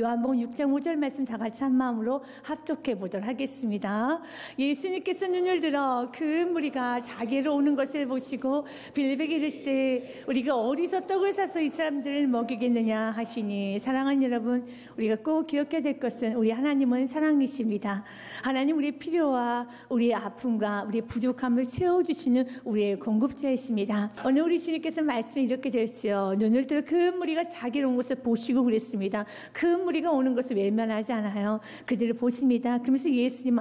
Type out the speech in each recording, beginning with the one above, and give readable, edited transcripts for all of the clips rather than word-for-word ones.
요한복음 6장 5절 말씀 다 같이 한 마음으로 합독해 보도록 하겠습니다. 예수님께서 눈을 들어 그 무리가 자기로 오는 것을 보시고 빌립에게 이르시되 우리가 어디서 떡을 사서 이 사람들을 먹이겠느냐 하시니, 사랑하는 여러분, 우리가 꼭 기억해야 될 것은 우리 하나님은 사랑이십니다. 하나님 우리의 필요와 우리의 아픔과 우리의 부족함을 채워주시는 우리의 공급자이십니다. 오늘 우리 주님께서 말씀이 이렇게 되었지요. 눈을 들어 그 무리가 자기로 온 것을 보시고 그랬습니다. 그 무리가 오는 것을 외면하지 않아요. 그들을 보십니다. 그러면서 예수님,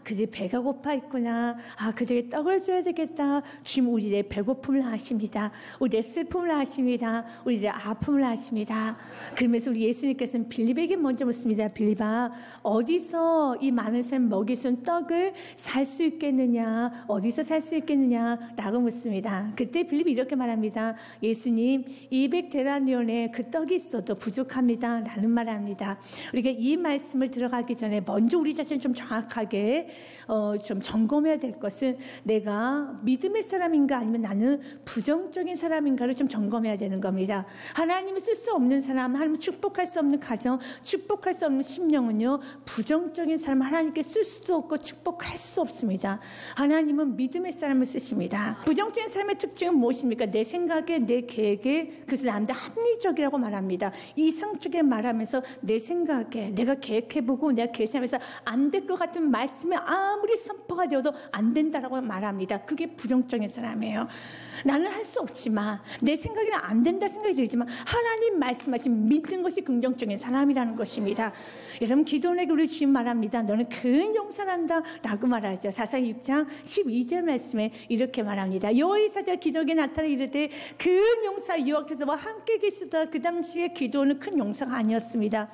그들 배가 고파 있구나. 그들에게 떡을 줘야 되겠다. 주님 우리의 배고픔을 아십니다. 우리의 슬픔을 아십니다. 우리의 아픔을 아십니다. 그러면서 우리 예수님께서는 빌립에게 먼저 묻습니다. 빌립아, 어디서 이 많은 사람 먹일 수 있는 떡을 살 수 있겠느냐? 어디서 살 수 있겠느냐? 라고 묻습니다. 그때 빌립이 이렇게 말합니다. 예수님, 200데나리온에 그 떡이 있어도 부족합니다. 라는 말을 합니다. 우리가 이 말씀을 들어가기 전에 먼저 우리 자신을 좀 정확하게 좀 점검해야 될 것은, 내가 믿음의 사람인가 아니면 나는 부정적인 사람인가를 좀 점검해야 되는 겁니다. 하나님이 쓸 수 없는 사람, 하나님을 축복할 수 없는 가정, 축복할 수 없는 심령은요, 부정적인 사람 하나님께 쓸 수도 없고 축복할 수 없습니다. 하나님은 믿음의 사람을 쓰십니다. 부정적인 사람의 특징은 무엇입니까? 내 생각에, 내 계획에, 그래서 남들 합리적이라고 말합니다. 이성적인 말하면서 내 생각에, 내가 계획해보고 내가 계산해서 안 될 것 같은 말씀에 아무리 선포가 되어도 안 된다라고 말합니다. 그게 부정적인 사람이에요. 나는 할 수 없지만, 내 생각에는 안 된다 생각이 들지만 하나님 말씀하신 믿는 것이 긍정적인 사람이라는 것입니다. 여러분, 기도원에게 우리 주님 말합니다. 너는 큰 용사를 한다 라고 말하죠. 사사기 6장 12절 말씀에 이렇게 말합니다. 여호와의 사자가 기도원에게 나타나 이르되 큰 용사 여호와께서 함께 계시다. 그 당시에 기도원은 큰 용사가 아니었습니다.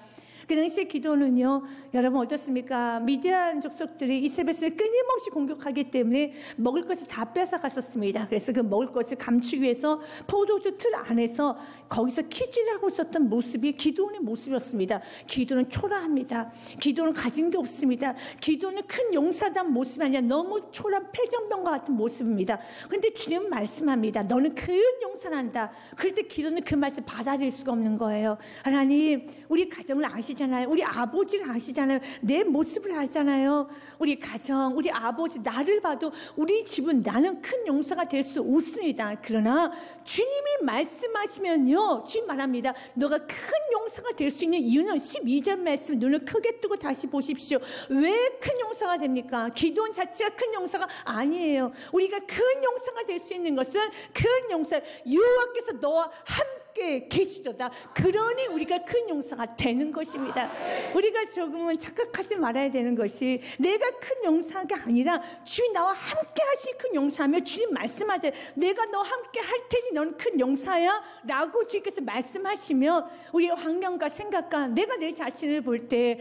그 당시에 기도는요, 여러분 어떻습니까? 미디안 족속들이 이세벳을 끊임없이 공격하기 때문에 먹을 것을 다 뺏어갔었습니다. 그래서 그 먹을 것을 감추기 위해서 포도주 틀 안에서 거기서 키질하고 있었던 모습이 기도원의 모습이었습니다. 기도는 초라합니다. 기도는 가진 게 없습니다. 기도는 큰 용사다운 모습이 아니라 너무 초라한 폐정병과 같은 모습입니다. 그런데 주님은 말씀합니다. 너는 큰 용사를 한다. 그럴 때 기도는 그 말씀 받아들일 수가 없는 거예요. 하나님, 우리 가정을 아시잖아요. 우리 아버지를 아시잖아요. 내 모습을 알잖아요. 우리 가정, 우리 아버지, 나를 봐도 우리 집은 나는 큰 용사가 될 수 없습니다. 그러나 주님이 말씀하시면요, 주님 말합니다. 너가 큰 용사가 될 수 있는 이유는 12절 말씀 눈을 크게 뜨고 다시 보십시오. 왜 큰 용사가 됩니까? 기도원 자체가 큰 용사가 아니에요. 우리가 큰 용사가 될 수 있는 것은 큰 용사, 여호와께서 너와 함께 계시도다. 그러니 우리가 큰 용사가 되는 것입니다. 우리가 조금은 착각하지 말아야 되는 것이, 내가 큰 용사가 아니라 주님 나와 함께 하실 큰 용사며, 주님 말씀하세요. 내가 너와 함께 할 테니 너는 큰 용사야 라고 주님께서 말씀하시면, 우리의 환경과 생각과 내가 내 자신을 볼 때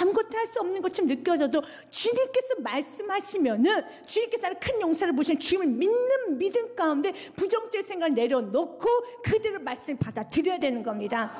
아무것도 할 수 없는 것처럼 느껴져도 주님께서 말씀하시면은, 주님께서 나는 큰 용사를 보시는 주님을 믿는 믿음 가운데 부정적인 생각을 내려놓고 그대로 말씀을 받아들여야 되는 겁니다.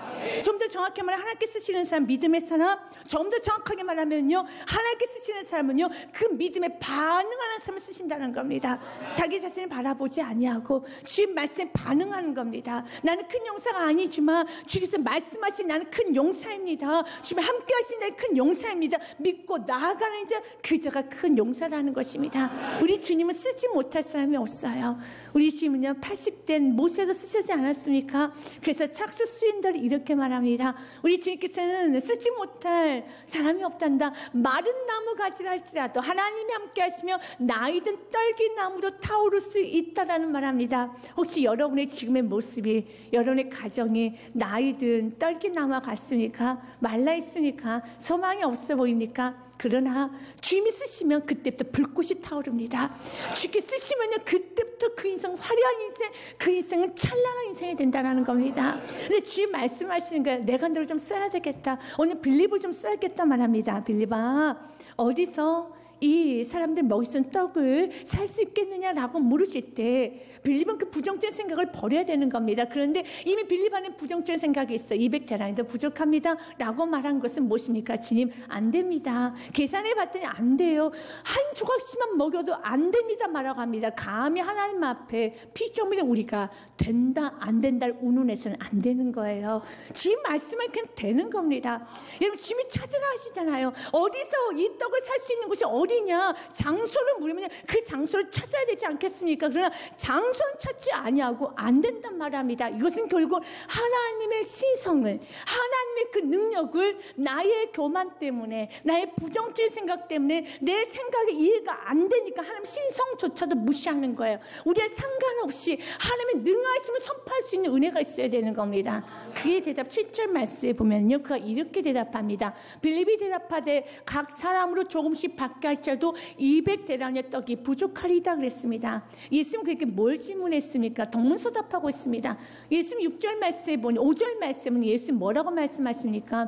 좀 더 정확히 말하면 하나님께 쓰시는 사람, 믿음의 사람, 좀 더 정확하게 말하면요, 하나님께 쓰시는 사람은요, 그 믿음에 반응하는 사람을 쓰신다는 겁니다. 자기 자신을 바라보지 아니하고 주님 말씀에 반응하는 겁니다. 나는 큰 용사가 아니지만 주께서 말씀하신 나는 큰 용사입니다. 주님 함께 하신 나의 큰 용사입니다. 믿고 나아가는 자, 그자가 큰 용사라는 것입니다. 우리 주님은 쓰지 못할 사람이 없어요. 우리 주님은요, 80된 모세도 쓰시지 않았습니까? 그래서 찰스 스윈더를 이렇게 말합니다. 우리 주님께서는 쓰지 못할 사람이 없단다. 마른 나무 가지를 할지라도 하나님이 함께 하시며 나이든 떨긴 나무도 타오를 수 있다라는 말합니다. 혹시 여러분의 지금의 모습이, 여러분의 가정이 나이든 떨긴 나무와 같습니까? 말라 있습니까? 소망이 없어 보입니까? 그러나 주님이 쓰시면 그때부터 불꽃이 타오릅니다. 주께 쓰시면요, 그때부터 그 인생, 화려한 인생, 그 인생은 찬란한 인생이 된다는 겁니다. 근데 주님 말씀하시는 거예요. 내가 너를 좀 써야 되겠다. 오늘 빌립을 좀 써야겠다 말합니다. 빌립아, 어디서 이 사람들 먹이 쓴 떡을 살 수 있겠느냐라고 물으실 때 빌립은 그 부정적인 생각을 버려야 되는 겁니다. 그런데 이미 빌립 안에 부정적인 생각이 있어. 200데나리온도 부족합니다 라고 말한 것은 무엇입니까? 주님, 안 됩니다. 계산해 봤더니 안 돼요. 한 조각씩만 먹여도 안 됩니다 말하고 합니다. 감히 하나님 앞에 피조물인 우리가 된다 안 된다를 운운해서는 안 되는 거예요. 주님 말씀은 그냥 되는 겁니다. 여러분, 주님이 찾으라 하시잖아요. 어디서 이 떡을 살 수 있는 곳이 어디냐, 장소를 물으면 그 장소를 찾아야 되지 않겠습니까? 그러나 장소는 찾지 아니하고 안 된단 말합니다. 이것은 결국 하나님의 신성을, 하나님의 그 능력을 나의 교만 때문에, 나의 부정적인 생각 때문에 내 생각에 이해가 안 되니까 하나님 신성조차도 무시하는 거예요. 우리가 상관없이 하나님의 능하심을 선포할 수 있는 은혜가 있어야 되는 겁니다. 그의 대답 7절 말씀에 보면요, 그가 이렇게 대답합니다. 빌립이 대답하되 각 사람으로 조금씩 받게 할지라도 200데나리온의 떡이 부족하리이다 그랬습니다. 예수님 그에게 뭘 질문했습니까? 동문서답하고 있습니다. 예수님 6절 말씀에 보니 5절 말씀은 예수님 뭐라고 말씀하십니까?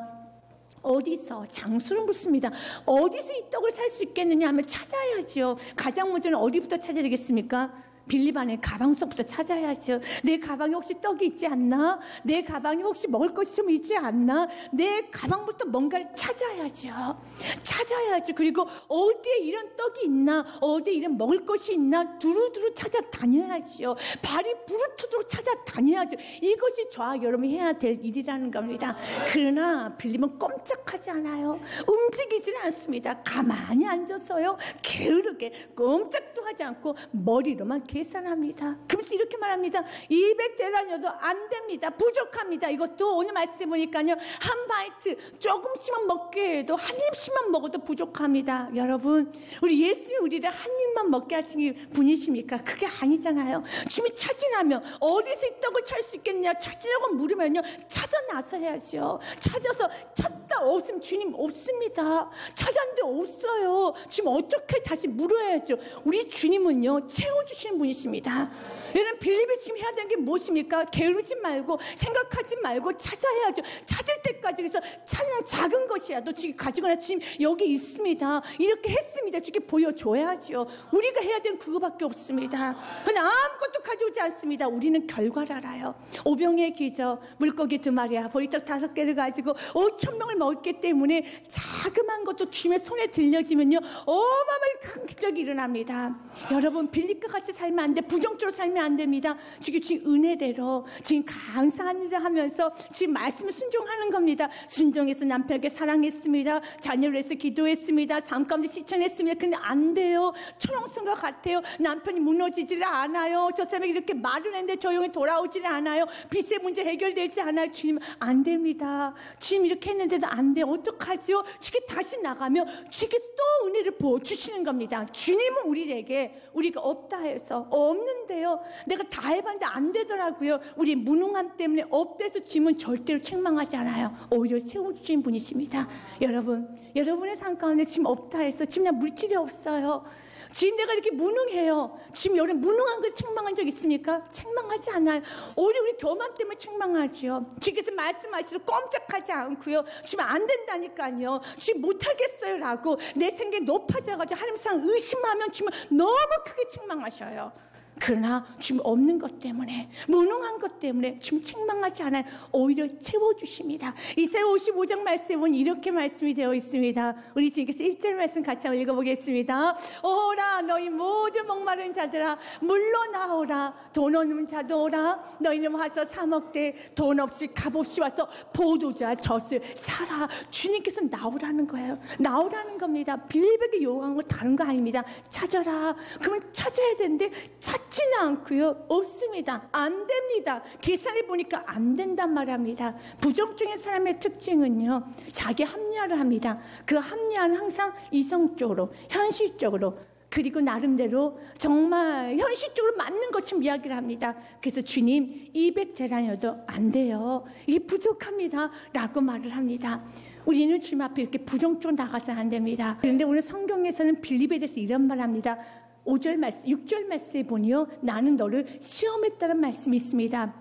어디서, 장소를 묻습니다. 어디서 이 떡을 살 수 있겠느냐 하면 찾아야죠. 가장 먼저는 어디부터 찾아야 되겠습니까? 빌립 안에 가방 속부터 찾아야죠. 내 가방에 혹시 떡이 있지 않나? 내 가방에 혹시 먹을 것이 좀 있지 않나? 내 가방부터 뭔가를 찾아야죠. 찾아야죠. 그리고 어디에 이런 떡이 있나? 어디에 이런 먹을 것이 있나? 두루두루 찾아다녀야죠. 발이 부르트도록 찾아다녀야죠. 이것이 저와 여러분이 해야 될 일이라는 겁니다. 그러나 빌립은 꼼짝하지 않아요. 움직이지는 않습니다. 가만히 앉아서요, 게으르게 꼼짝도 하지 않고 머리로만 계산합니다. 그러면서 이렇게 말합니다. 200데나리온도 안 됩니다. 부족합니다. 이것도 오늘 말씀 보니까요, 한 바이트 조금씩만 먹게 해도, 한 입씩만 먹어도 부족합니다. 여러분, 우리 예수님이 우리를 한 입만 먹게 하시는 분이십니까? 그게 아니잖아요. 주님이 찾으라면 어디서 이 떡을 찾을 수 있겠냐, 찾으려고 물으면요, 찾아 나서야죠. 찾아서 찾다 없으면 주님 없습니다. 찾았는데 없어요. 지금 어떻게 다시 물어야죠. 우리 주님은요, 채워주시는 분이십니다. 여러분, 빌립이 지금 해야 되는 게 무엇입니까? 게으르지 말고, 생각하지 말고 찾아야죠. 찾을 때까지. 그래서 찾는 작은 것이라도 지금 가지거나, 주님 여기 있습니다, 이렇게 했습니다, 주께 보여줘야죠. 우리가 해야 되는 그거밖에 없습니다. 그러나 아무것도 가져오지 않습니다. 우리는 결과를 알아요. 오병이의 기적, 물고기 2마리와 보리떡 5개를 가지고 5,000명을 먹었기 때문에 자그마한 것도 주님의 손에 들려지면요, 어마어마하게 큰 기적이 일어납니다. 여러분, 빌립과 같이 살면 안 돼. 부정적으로 살면 안 됩니다. 지금 은혜대로 지금 감사합니다 하면서 지금 말씀을 순종하는 겁니다. 순종해서 남편에게 사랑했습니다. 자녀를 위해서 기도했습니다. 삶 가운데 실천했습니다. 근데 안 돼요. 초롱성과 같아요. 남편이 무너지지를 않아요. 저 사람이 이렇게 말을 했는데 조용히 돌아오지를 않아요. 빚의 문제 해결되지 않아요. 주님, 안 됩니다. 주님 이렇게 했는데도 안 돼요. 어떡하죠? 주께 다시 나가며 주께서 또 은혜를 부어주시는 겁니다. 주님은 우리에게, 우리가 없다 해서 없는데요, 내가 다 해봤는데 안 되더라고요, 우리 무능함 때문에 없대서 주님은 절대로 책망하지 않아요. 오히려 채워주신 분이십니다. 여러분, 여러분의 삶 가운데 지금 없다 해서 지금 나 물질이 없어요, 지금 내가 이렇게 무능해요, 지금 여러분 무능한 걸 책망한 적 있습니까? 책망하지 않아요. 오히려 우리 교만 때문에 책망하죠. 주께서 말씀하시고 꼼짝하지 않고요, 지금 안 된다니까요, 지금 못하겠어요 라고 내 생각이 높아져가지고 하나님 상 의심하면 지금 너무 크게 책망하셔요. 그러나 지금 없는 것 때문에, 무능한 것 때문에 지금 책망하지 않아요. 오히려 채워주십니다. 이사야 55장 말씀은 이렇게 말씀이 되어 있습니다. 우리 주님께서 1절 말씀 같이 한번 읽어보겠습니다. 오라 너희 모든 목마른 자들아 물로 나오라. 돈 없는 자도 오라. 너희는 와서 사 먹되 돈 없이 값 없이 와서 포도주와 젖을 사라. 주님께서 나오라는 거예요. 나오라는 겁니다. 빌립에게 요구한 거 다른 거 아닙니다. 찾아라. 그러면 찾아야 되는데 찾지는 않고요, 없습니다. 안 됩니다. 계산해 보니까 안 된단 말합니다. 부정적인 사람의 특징은요, 자기 합리화를 합니다. 그 합리화는 항상 이성적으로, 현실적으로, 그리고 나름대로 정말 현실적으로 맞는 것처럼 이야기를 합니다. 그래서 주님 200데나리온도 안 돼요, 이게 부족합니다 라고 말을 합니다. 우리는 주님 앞에 이렇게 부정적으로 나가서는 안 됩니다. 그런데 오늘 성경에서는 빌립에 대해서 이런 말 합니다. 5절 말씀, 6절 말씀에 보니요, 나는 너를 시험했다는 말씀이 있습니다.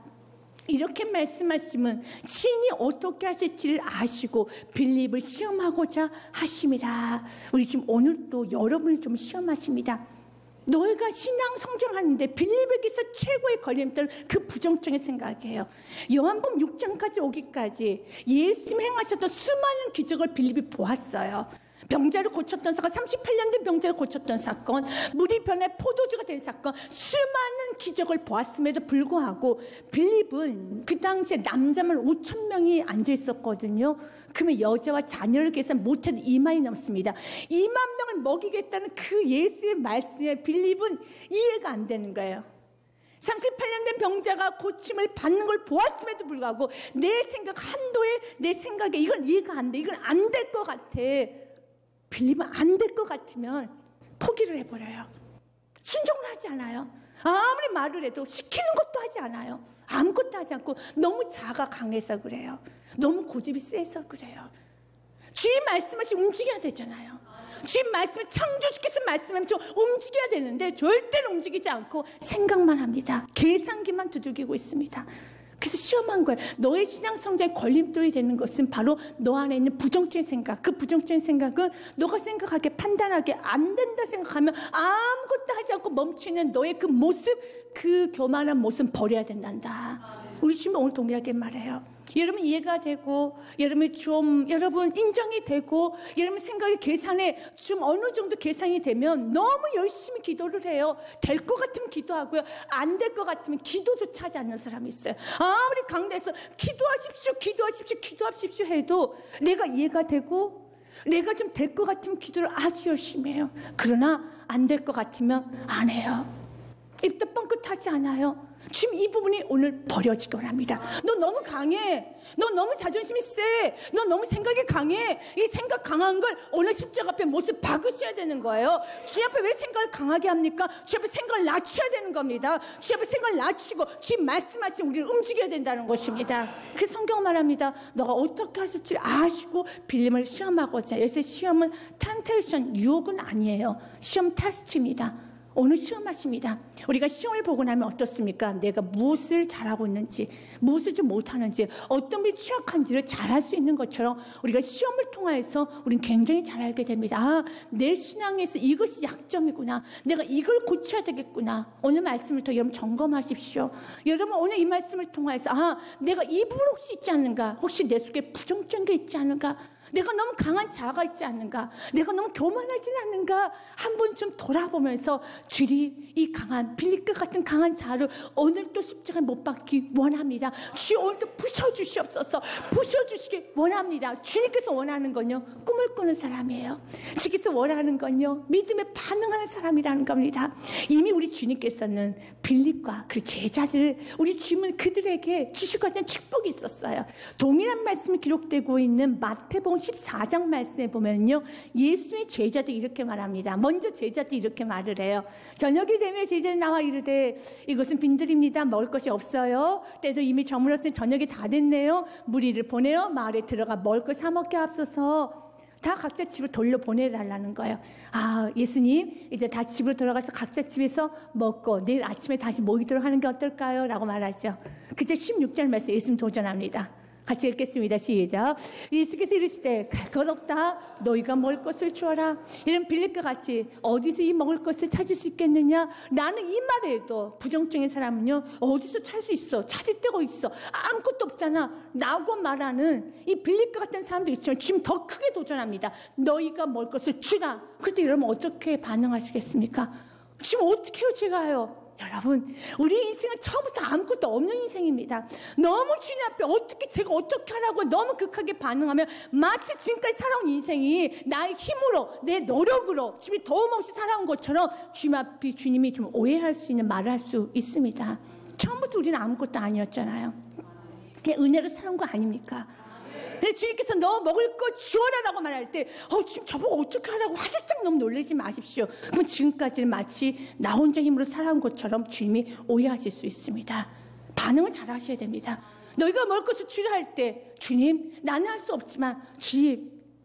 이렇게 말씀하시면 친히 어떻게 하실지를 아시고 빌립을 시험하고자 하심이라. 우리 지금 오늘 또 여러분을 좀 시험하십니다. 너희가 신앙 성장하는데 빌립에게서 최고의 걸림돌은 그 부정적인 생각이에요. 요한복음 6장까지 오기까지 예수님 행하셨던 수많은 기적을 빌립이 보았어요. 병자를 고쳤던 사건, 38년 된 병자를 고쳤던 사건, 물이 변해 포도주가 된 사건, 수많은 기적을 보았음에도 불구하고 빌립은 그 당시에 남자만 5,000명이 앉아 있었거든요. 그러면 여자와 자녀를 계산 못해도 2만이 넘습니다. 2만 명을 먹이겠다는 그 예수의 말씀에 빌립은 이해가 안 되는 거예요. 38년 된 병자가 고침을 받는 걸 보았음에도 불구하고 내 생각 한도에, 내 생각에 이건 이해가 안 돼, 이건 안 될 것 같아. 빌립은 안 될 것 같으면 포기를 해버려요. 순종을 하지 않아요. 아무리 말을 해도 시키는 것도 하지 않아요. 아무것도 하지 않고 너무 자가 강해서 그래요. 너무 고집이 세서 그래요. 주의 말씀하시 움직여야 되잖아요. 주의 말씀을 창조주께서 말씀하면 좀 움직여야 되는데 절대로 움직이지 않고 생각만 합니다. 계산기만 두들기고 있습니다. 그래서 시험한 거예요. 너의 신앙 성장에 걸림돌이 되는 것은 바로 너 안에 있는 부정적인 생각. 그 부정적인 생각은 너가 생각하기에 판단하기에 안 된다 생각하면 아무것도 하지 않고 멈추는 너의 그 모습, 그 교만한 모습 버려야 된단다. 우리 지금 오늘 동일하게 말해요. 여러분 이해가 되고, 여러분 인정이 되고, 여러분 생각이 계산에 좀 어느 정도 계산이 되면 너무 열심히 기도를 해요. 될 것 같으면 기도하고요. 안 될 것 같으면 기도조차 하지 않는 사람이 있어요. 아무리 강대해서 기도하십시오 해도 내가 이해가 되고 내가 좀 될 것 같으면 기도를 아주 열심히 해요. 그러나 안 될 것 같으면 안 해요. 입도 뻥끗하지 않아요. 지금 이 부분이 오늘 버려지기 원합니다. 너 너무 강해. 너 너무 자존심이 세. 너 너무 생각이 강해. 이 생각 강한 걸 오늘 십자가 앞에 모습 박으셔야 되는 거예요. 주님 앞에 왜 생각을 강하게 합니까? 주님 앞에 생각을 낮춰야 되는 겁니다. 주님 앞에 생각을 낮추고 주님 말씀하신 우리를 움직여야 된다는 것입니다. 그 성경 말합니다. 너가 어떻게 하실지 아시고 빌림을 시험하고자. 여기서 시험은 텐테이션, 유혹은 아니에요. 시험 테스트입니다. 오늘 시험하십니다. 우리가 시험을 보고 나면 어떻습니까? 내가 무엇을 잘하고 있는지, 무엇을 좀 못하는지, 어떤 게 취약한지를 잘할 수 있는 것처럼 우리가 시험을 통해서 우리는 굉장히 잘 알게 됩니다. 아, 내 신앙에서 이것이 약점이구나. 내가 이걸 고쳐야 되겠구나. 오늘 말씀을 통해 여러분 점검하십시오. 여러분 오늘 이 말씀을 통해서 아, 내가 이 부분 혹시 있지 않는가? 혹시 내 속에 부정적인 게 있지 않은가? 내가 너무 강한 자아가 있지 않는가? 내가 너무 교만하진 않는가? 한 번쯤 돌아보면서 주님 이 강한 빌립과 같은 강한 자아를 오늘 또 십자가에 못 박기 원합니다. 주여 오늘 또 부셔주시옵소서. 부셔주시기 원합니다. 주님께서 원하는 건요 꿈을 꾸는 사람이에요. 주님께서 원하는 건요 믿음에 반응하는 사람이라는 겁니다. 이미 우리 주님께서는 빌립과 그 제자들을 우리 주님은 그들에게 주시고 하는 축복이 있었어요. 동일한 말씀이 기록되고 있는 마태복음 14장 말씀에 보면요 예수의 제자들이 이렇게 말합니다. 먼저 제자들이 이렇게 말을 해요. 저녁이 되면 제자들이 나와 이르되 이것은 빈들입니다. 먹을 것이 없어요. 때도 이미 저물었으니 저녁이 다 됐네요. 무리를 보내어 마을에 들어가 먹을 것 사 먹게 하옵소서. 다 각자 집을 돌려보내달라는 거예요. 아, 예수님 이제 다 집으로 돌아가서 각자 집에서 먹고 내일 아침에 다시 모이도록 하는 게 어떨까요? 라고 말하죠. 그때 16절 말씀 예수님 도전합니다. 같이 읽겠습니다. 시작. 예수께서 이르시되 갈 것 없다. 너희가 먹을 것을 주어라. 이런 빌립과 같이 어디서 이 먹을 것을 찾을 수 있겠느냐? 나는 이 말을 해도 부정적인 사람은요 어디서 찾을 수 있어? 찾을 데가 있어? 아무것도 없잖아. 라고 말하는 이 빌립과 같은 사람도 있지만 지금 더 크게 도전합니다. 너희가 먹을 것을 주라. 그때 여러분 어떻게 반응하시겠습니까? 지금 어떻게 해요 제가요? 여러분 우리 인생은 처음부터 아무것도 없는 인생입니다. 너무 주님 앞에 제가 어떻게 하라고 너무 극하게 반응하면 마치 지금까지 살아온 인생이 나의 힘으로 내 노력으로 주님이 도움 없이 살아온 것처럼 주님 앞에 주님이 좀 오해할 수 있는 말을 할 수 있습니다. 처음부터 우리는 아무것도 아니었잖아요. 그냥 은혜로 살아온 거 아닙니까? 근데 주님께서 너 먹을 거 주어라라고 말할 때 지금 저보고 어떻게 하라고 화들짝 너무 놀라지 마십시오. 그럼 지금까지는 마치 나 혼자 힘으로 살아온 것처럼 주님이 오해하실 수 있습니다. 반응을 잘 하셔야 됩니다. 너희가 먹을 것을 주라 할 때 주님 나는 할 수 없지만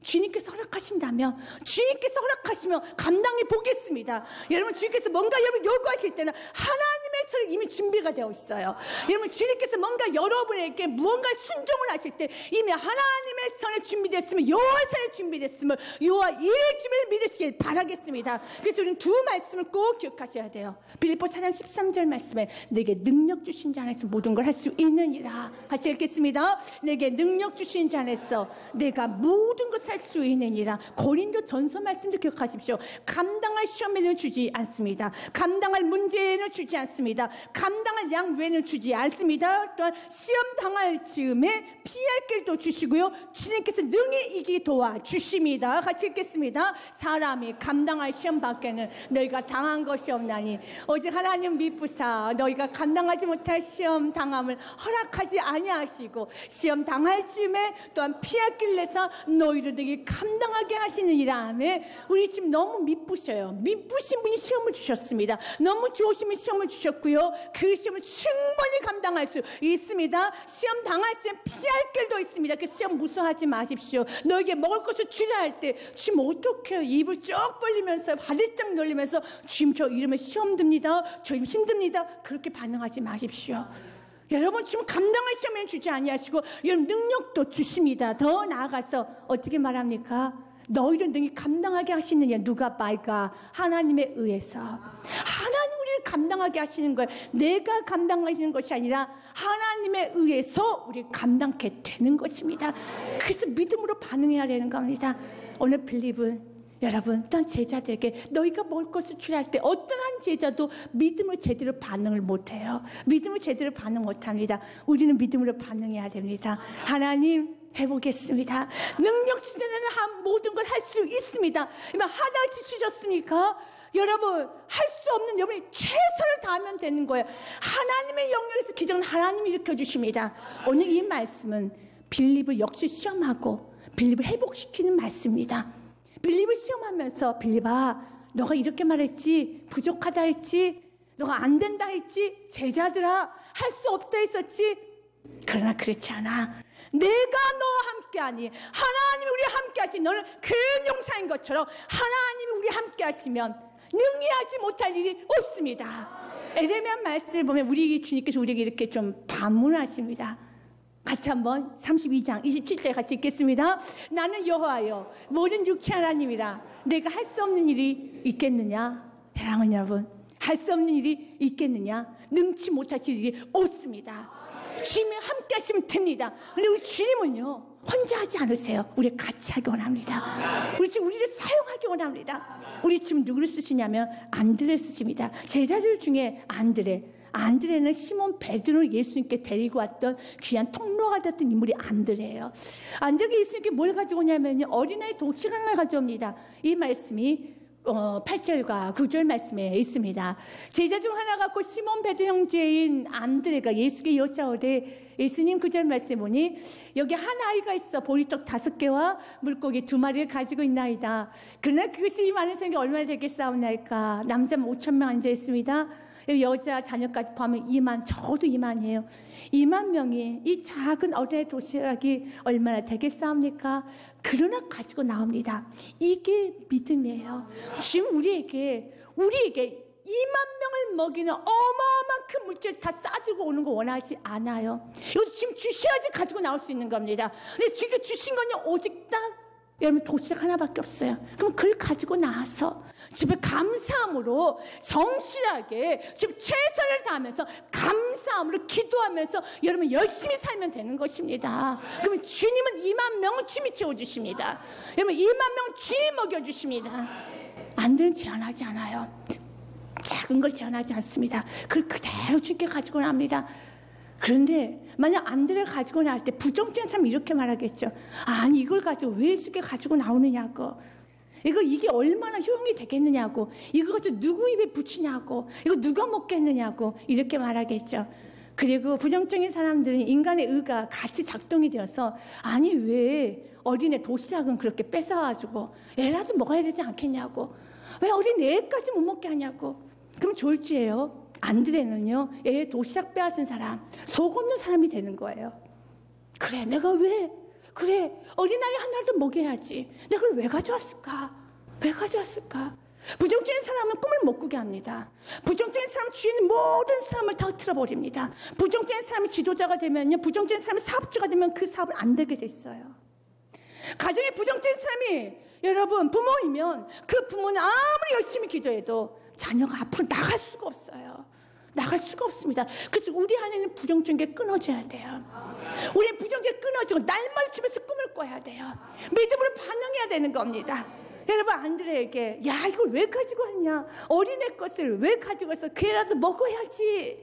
주님께서 허락하신다면 주님께서 허락하시면 감당해 보겠습니다. 여러분 주님께서 뭔가 여러분 요구하실 때는 하나님의 것처럼 이미 준비가 되어 있어요. 여러분, 주님께서 뭔가 여러분에게 무언가 순종을 하실 때 이미 하나님의 선에 준비됐으면, 여호와의 선에 준비됐으면 여호와 이의 주를 믿으시길 바라겠습니다. 그래서 우리는 두 말씀을 꼭 기억하셔야 돼요. 빌립보 4장 13절 말씀에 내게 능력 주신 자 안에서 모든 걸 할 수 있느니라. 같이 읽겠습니다. 내게 능력 주신 자 안에서 내가 모든 것을 할 수 있느니라. 고린도 전서 말씀도 기억하십시오. 감당할 시험에는 주지 않습니다. 감당할 문제는 주지 않습니다. 감당할 양외는 주지 않습니다. 또한 시험 당할 즈음에 피할 길도 주시고요. 주님께서 능히 이기 도와주십니다. 같이 읽겠습니다. 사람이 감당할 시험 밖에는 너희가 당한 것이 없나니 오직 하나님 미쁘사 너희가 감당하지 못할 시험 당함을 허락하지 아니하시고 시험 당할 즈음에 또한 피할 길 내서 너희를 능히 감당하게 하시느니라 하며, 우리 지금 너무 미쁘셔요. 미쁘신 분이 시험을 주셨습니다. 너무 좋으신 분이 시험을 주셨고요. 그 시험을 충분히 감당할 수 있습니다. 시험 당할 때 피할 길도 있습니다. 그 시험 무서워하지 마십시오. 너에게 먹을 것을 주려 할 때 주님 어떡해요? 입을 쭉 벌리면서 화들짝 놀리면서 주님 저 이러면 시험 듭니다. 저 이러면 힘듭니다. 그렇게 반응하지 마십시오. 여러분, 지금 감당할 시험에는 주지 아니하시고 여러분 능력도 주십니다. 더 나아가서 어떻게 말합니까? 너희를 능히 감당하게 하시느냐. 누가 말까? 하나님에 의해서. 하나님 우리를 감당하게 하시는 거예요. 내가 감당하시는 것이 아니라 하나님에 의해서 우리를 감당하게 되는 것입니다. 그래서 믿음으로 반응해야 되는 겁니다. 오늘 빌립은 여러분, 또한 제자들에게 너희가 먹을 것을 주려 할 때 어떤 한 제자도 믿음을 제대로 반응을 못해요. 믿음을 제대로 반응 못합니다. 우리는 믿음으로 반응해야 됩니다. 하나님 해보겠습니다. 능력 주시는 한 모든 걸 할 수 있습니다. 하다 주셨습니까? 여러분, 할 수 없는 여러분이 최선을 다하면 되는 거예요. 하나님의 영역에서 기적은 하나님이 일으켜주십니다. 오늘 이 말씀은 빌립을 역시 시험하고 빌립을 회복시키는 말씀입니다. 빌립을 시험하면서 빌립아, 너가 이렇게 말했지, 부족하다 했지, 너가 안 된다 했지, 제자들아 할 수 없다 했었지. 그러나 그렇지 않아. 내가 너와 함께하니 하나님이 우리와 함께하시. 너는 큰 용사인 것처럼 하나님이 우리와 함께하시면 능히 하지 못할 일이 없습니다. 에레미야 말씀을 보면 우리 주님께서 우리에게 이렇게 좀 반문하십니다. 같이 한번 32장 27절 같이 읽겠습니다. 나는 여호와여 모든 육체 하나님이라. 내가 할 수 없는 일이 있겠느냐? 사랑하는 여러분, 할 수 없는 일이 있겠느냐? 능치 못하실 일이 없습니다. 주님이 함께 하시면 됩니다. 근데 우리 주님은요 혼자 하지 않으세요. 우리 같이 하기 원합니다. 우리를 사용하기 원합니다. 우리 지금 누구를 쓰시냐면 안드레 쓰십니다. 제자들 중에 안드레는 시몬 베드로를 예수님께 데리고 왔던 귀한 통로가 됐던 인물이 안드레예요. 안드레가 예수님께 뭘 가지고 오냐면요, 어린아이 독식 하나를 가져옵니다. 이 말씀이 8절과 9절 말씀에 있습니다. 제자 중 하나 갖고 시몬 베드로 형제인 안드레가 예수께 여짜오되 예수님 9절 말씀에 보니 여기 한 아이가 있어 보리떡 5개와 물고기 2마리를 가지고 있나이다. 그러나 그것이 많은 사람이 얼마나 되겠사옵나이까. 남자는 5,000명 앉아 있습니다. 여자 자녀까지 포함하면 2만, 적어도 2만이에요. 2만 명이 이 작은 어린아이 도시락이 얼마나 되겠사옵니까? 그러나 가지고 나옵니다. 이게 믿음이에요. 지금 우리에게 2만 명을 먹이는 어마어마한 큰 물질을 다 싸들고 오는 거 원하지 않아요. 이거 지금 주셔야지 가지고 나올 수 있는 겁니다. 근데 지금 주신 건요 오직 딱 여러분 도시락 하나밖에 없어요. 그럼 그걸 가지고 나와서 집에 감사함으로 성실하게 지금 최선을 다하면서 감사함으로 기도하면서 여러분 열심히 살면 되는 것입니다. 그러면 주님은 2만 명은 주님이 채워주십니다. 여러분 2만 명은 주님이 먹여주십니다. 안들은 제한하지 않아요. 작은 걸 제한하지 않습니다. 그걸 그대로 주님께 가지고 납니다. 그런데 만약 안드레가 가지고 나올 때 부정적인 사람이 이렇게 말하겠죠. 아니 이걸 가지고 왜 예수께 가지고 나오느냐고. 이게 얼마나 효용이 되겠느냐고. 이거 가지고 누구 입에 붙이냐고. 이거 누가 먹겠느냐고. 이렇게 말하겠죠. 그리고 부정적인 사람들은 인간의 의가 같이 작동이 되어서 아니 왜 어린애 도시락은 그렇게 뺏어가지고 애라도 먹어야 되지 않겠냐고. 왜 어린 애까지 못 먹게 하냐고. 그럼 졸지예요. 안드레는요, 애 도시락 빼앗은 사람, 속 없는 사람이 되는 거예요. 그래, 내가 왜? 그래, 어린아이 하나라도 먹여야지. 내가 그걸 왜 가져왔을까? 왜 가져왔을까? 부정적인 사람은 꿈을 못 바꾸게 합니다. 부정적인 사람 주위에 모든 사람을 다 틀어버립니다. 부정적인 사람이 지도자가 되면요, 부정적인 사람이 사업주가 되면 그 사업을 안 되게 됐어요. 가정에 부정적인 사람이 여러분 부모이면 그 부모는 아무리 열심히 기도해도 자녀가 앞으로 나갈 수가 없어요. 나갈 수가 없습니다. 그래서 우리 안에는 부정적인 게 끊어져야 돼요. 우리는 부정적인 게 끊어지고 날마다 집에서 꿈을 꿔야 돼요. 믿음으로 반응해야 되는 겁니다. 여러분, 안드레에게 야, 이걸 왜 가지고 왔냐, 어린애 것을 왜 가지고 왔어, 걔라도 먹어야지.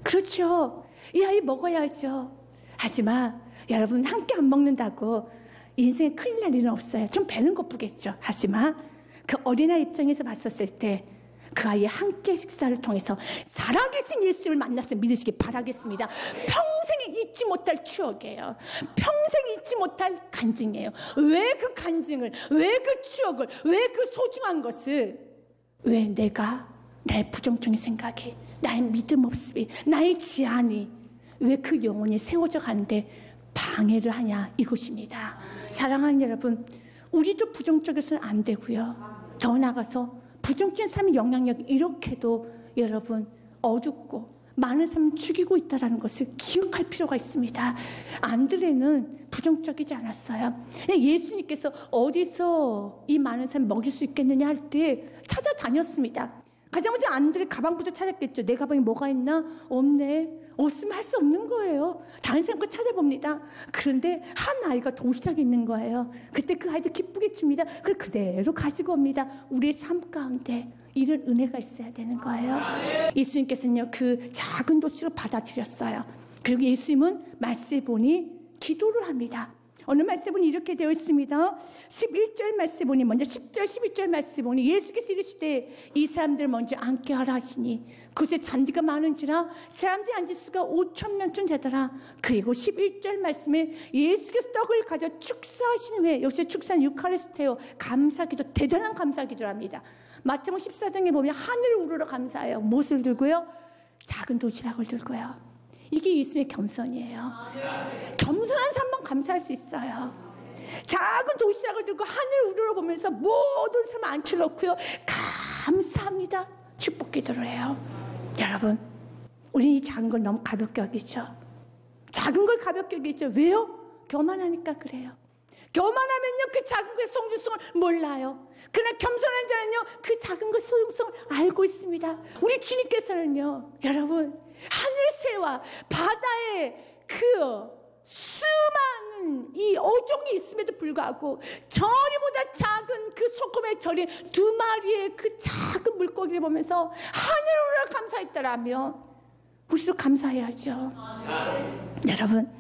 그렇죠, 이 아이 먹어야죠. 하지만 여러분, 함께 안 먹는다고 인생에 큰일 날 일은 없어요. 좀 배는 고프겠죠. 하지만 그 어린아이 입장에서 봤었을 때 그 아이의 함께 식사를 통해서 살아계신 예수를 만나서 믿으시기 바라겠습니다. 평생 잊지 못할 추억이에요. 평생 잊지 못할 간증이에요. 왜 그 간증을, 왜 그 추억을, 왜 그 소중한 것을, 왜 내가, 나의 부정적인 생각이, 나의 믿음 없음이, 나의 지안이 왜 그 영혼이 세워져 가는데 방해를 하냐, 이것입니다. 사랑하는 여러분, 우리도 부정적이어서는 안 되고요. 더 나아가서 부정적인 사람의 영향력이 이렇게도 여러분 어둡고 많은 사람을 죽이고 있다는 것을 기억할 필요가 있습니다. 안드레는 부정적이지 않았어요. 예수님께서 어디서 이 많은 사람을 먹일 수 있겠느냐 할 때 찾아다녔습니다. 가장 먼저 안드레 가방부터 찾았겠죠. 내 가방에 뭐가 있나? 없네. 없으면 할 수 없는 거예요. 다른 사람 거 찾아봅니다. 그런데 한 아이가 도시락에 있는 거예요. 그때 그 아이도 기쁘게 줍니다. 그걸 그대로 가지고 옵니다. 우리의 삶 가운데 이런 은혜가 있어야 되는 거예요. 예수님께서는요, 그 작은 도시락을 받아들였어요. 그리고 예수님은 말씀해 보니 기도를 합니다. 어느 말씀에 보니 이렇게 되어 있습니다. 11절 말씀에 보니, 먼저 10절 11절 말씀에 보니 예수께서 이르시되 이 사람들 먼저 앉게 하라 하시니 그곳에 잔디가 많은지라 사람들이 앉을 수가 5,000명쯤 되더라. 그리고 11절 말씀에 예수께서 떡을 가져 축사하신 후에, 여기서 축사는 유카리스테요, 감사기도, 대단한 감사기도를 합니다. 마태복음 14장에 보면 하늘을 우러러 감사해요. 무엇을 들고요? 작은 도시락을 들고요. 이게 예수님의 겸손이에요. 겸손한 사람만 감사할 수 있어요. 작은 도시락을 들고 하늘을 우러러보면서 모든 사람 앉혀놓고요, 감사합니다, 축복 기도를 해요. 여러분, 우리는 이 작은 걸 너무 가볍게 여기죠. 작은 걸 가볍게 여기죠. 왜요? 교만하니까 그래요. 교만하면요, 그 작은 것의 소중성을 몰라요. 그러나 겸손한 자는요, 그 작은 것의 소중성을 알고 있습니다. 우리 주님께서는요, 여러분, 하늘의 새와 바다의 그 수많은 이 어종이 있음에도 불구하고 저리보다 작은 그 소금에 절인 2마리의 그 작은 물고기를 보면서 하늘으로 감사했더라면 우리도 감사해야죠. 여러분,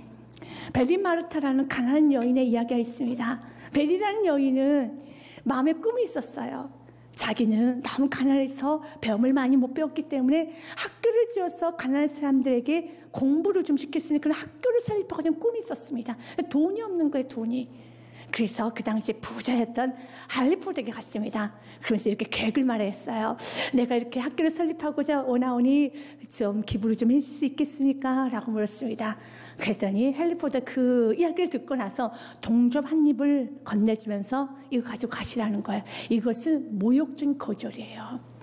베리 마르타라는 가난한 여인의 이야기가 있습니다. 베리라는 여인은 마음에 꿈이 있었어요. 자기는 너무 가난해서 배움을 많이 못 배웠기 때문에 학교를 지어서 가난한 사람들에게 공부를 좀 시킬 수 있는 그런 학교를 설립하고자 꿈이 있었습니다. 돈이 없는 거예요, 돈이. 그래서 그 당시에 부자였던 할리포드에게 갔습니다. 그러면서 이렇게 계획을 말했어요. 내가 이렇게 학교를 설립하고자 원하오니 좀 기부를 좀 해줄 수 있겠습니까? 라고 물었습니다. 그랬더니 할리포드 그 이야기를 듣고 나서 동접 한 입을 건네주면서 이거 가지고 가시라는 거예요. 이것은 모욕적인 거절이에요.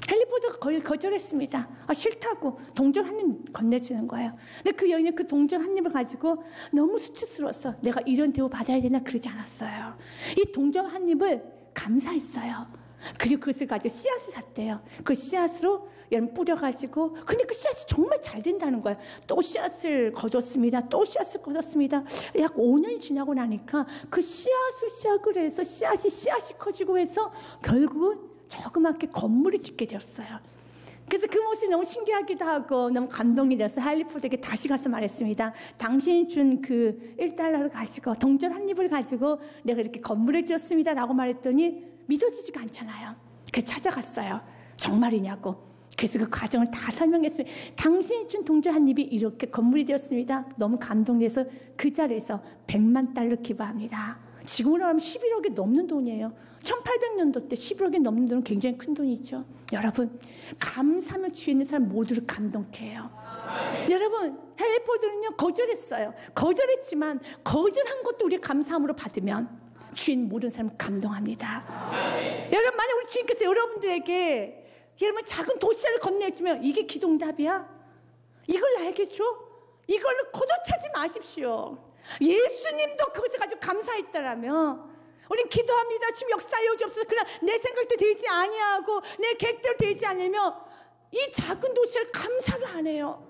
할리포드가 거의 거절했습니다. 싫다고 동전 한 입 건네주는 거예요. 근데 그 여인은 그 동전 한 입을 가지고 너무 수치스러웠어. 내가 이런 대우 받아야 되나, 그러지 않았어요. 이 동전 한 입을 감사했어요. 그리고 그것을 가지고 씨앗을 샀대요. 그 씨앗으로 여러분 뿌려가지고, 근데 그 씨앗이 정말 잘 된다는 거예요. 또 씨앗을 거뒀습니다. 또 씨앗을 거뒀습니다. 약 5년이 지나고 나니까 그 씨앗을 시작을 해서 씨앗이 커지고 해서 결국은 조그맣게 건물을 짓게 되었어요. 그래서 그 모습이 너무 신기하기도 하고 너무 감동이 돼서 할리포드에게 다시 가서 말했습니다. 당신이 준 그 $1를 가지고, 동전 한 입을 가지고 내가 이렇게 건물을 지었습니다 라고 말했더니 믿어지지가 않잖아요. 그래서 찾아갔어요. 정말이냐고. 그래서 그 과정을 다 설명했어요. 당신이 준 동전 한 입이 이렇게 건물이 되었습니다. 너무 감동돼서 그 자리에서 $1,000,000 기부합니다. 지금으로 하면 11억이 넘는 돈이에요. 1800년도 때 11억이 넘는 돈은 굉장히 큰 돈이죠. 여러분, 감사하면 주위에 있는 사람 모두를 감동케 해요. 여러분, 할리포드는요, 거절했어요. 거절했지만 거절한 것도 우리 감사함으로 받으면 주인 모든 사람 감동합니다. 여러분, 만약 우리 주님께서 여러분들에게 여러분 작은 도시를 건네주면 이게 기도응답이야? 이걸 나에게 줘? 이걸로 거둬차지 마십시오. 예수님도 그것을 가지고 감사했더라면 우린 기도합니다. 주님 역사하여 주옵소서. 그러나 내 생각도 되지 아니하고 내 계획대로 되지 않으면 이 작은 도시를 감사를 안 해요.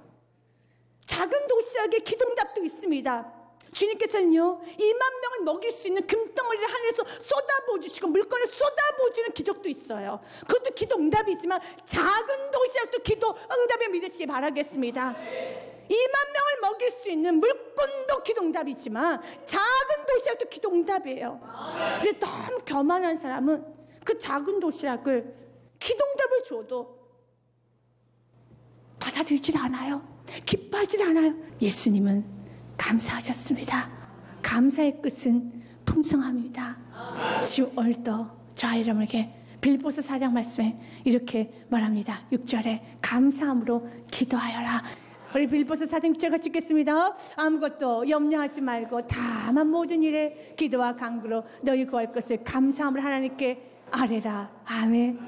작은 도시락에 기도응답도 있습니다. 주님께서는요 2만 명을 먹일 수 있는 금덩어리를 하늘에서 쏟아부어주시고 물건을 쏟아부어주는 기적도 있어요. 그것도 기도응답이지만 작은 도시락도 기도응답에 믿으시기 바라겠습니다. 2만 명을 먹일 수 있는 물건도 기도응답이지만 작은 도시락도 기도응답이에요. 근데 너무 교만한 사람은 그 작은 도시락을 기도응답을 줘도 받아들이질 않아요. 기뻐하질 않아요. 예수님은 감사하셨습니다. 감사의 끝은 풍성함입니다. 지금 오늘도 저와 여러분에게 빌보서 4장 말씀에 이렇게 말합니다. 6절에 감사함으로 기도하여라. 우리 빌보서 4장 6절 같이 읽겠습니다. 아무것도 염려하지 말고 다만 모든 일에 기도와 간구로 너희 구할 것을 감사함으로 하나님께 아뢰라. 아멘.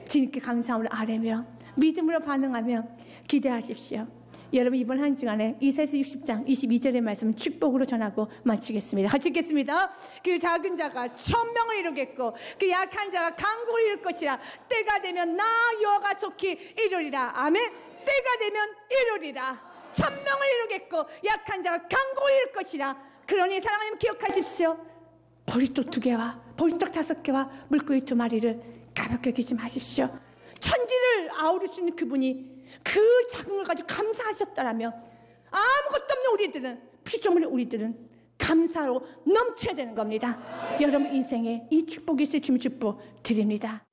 주님께 감사함으로 아뢰며 믿음으로 반응하며 기대하십시오. 여러분 이번 한 주간에 이사야서 60장 22절의 말씀 축복으로 전하고 마치겠습니다. 같이 읽겠습니다. 그 작은 자가 1000명을 이루겠고 그 약한 자가 강국을 이룰 것이라. 때가 되면 나 여호와가 속히 이루리라. 아멘. 때가 되면 이루리라. 1000명을 이루겠고 약한 자가 강국을 이룰 것이라. 그러니 사랑하님 기억하십시오. 보리떡 2개와 보리떡 5개와 물고기 2마리를 가볍게 여기지 마십시오. 천지를 아우르시는 그분이 그 작은 걸 가지고 감사하셨다라면 아무것도 없는 우리들은 피조물의 우리들은 감사로 넘쳐야 되는 겁니다. 여러분 인생에 이 축복이 있을 주님 축복 드립니다.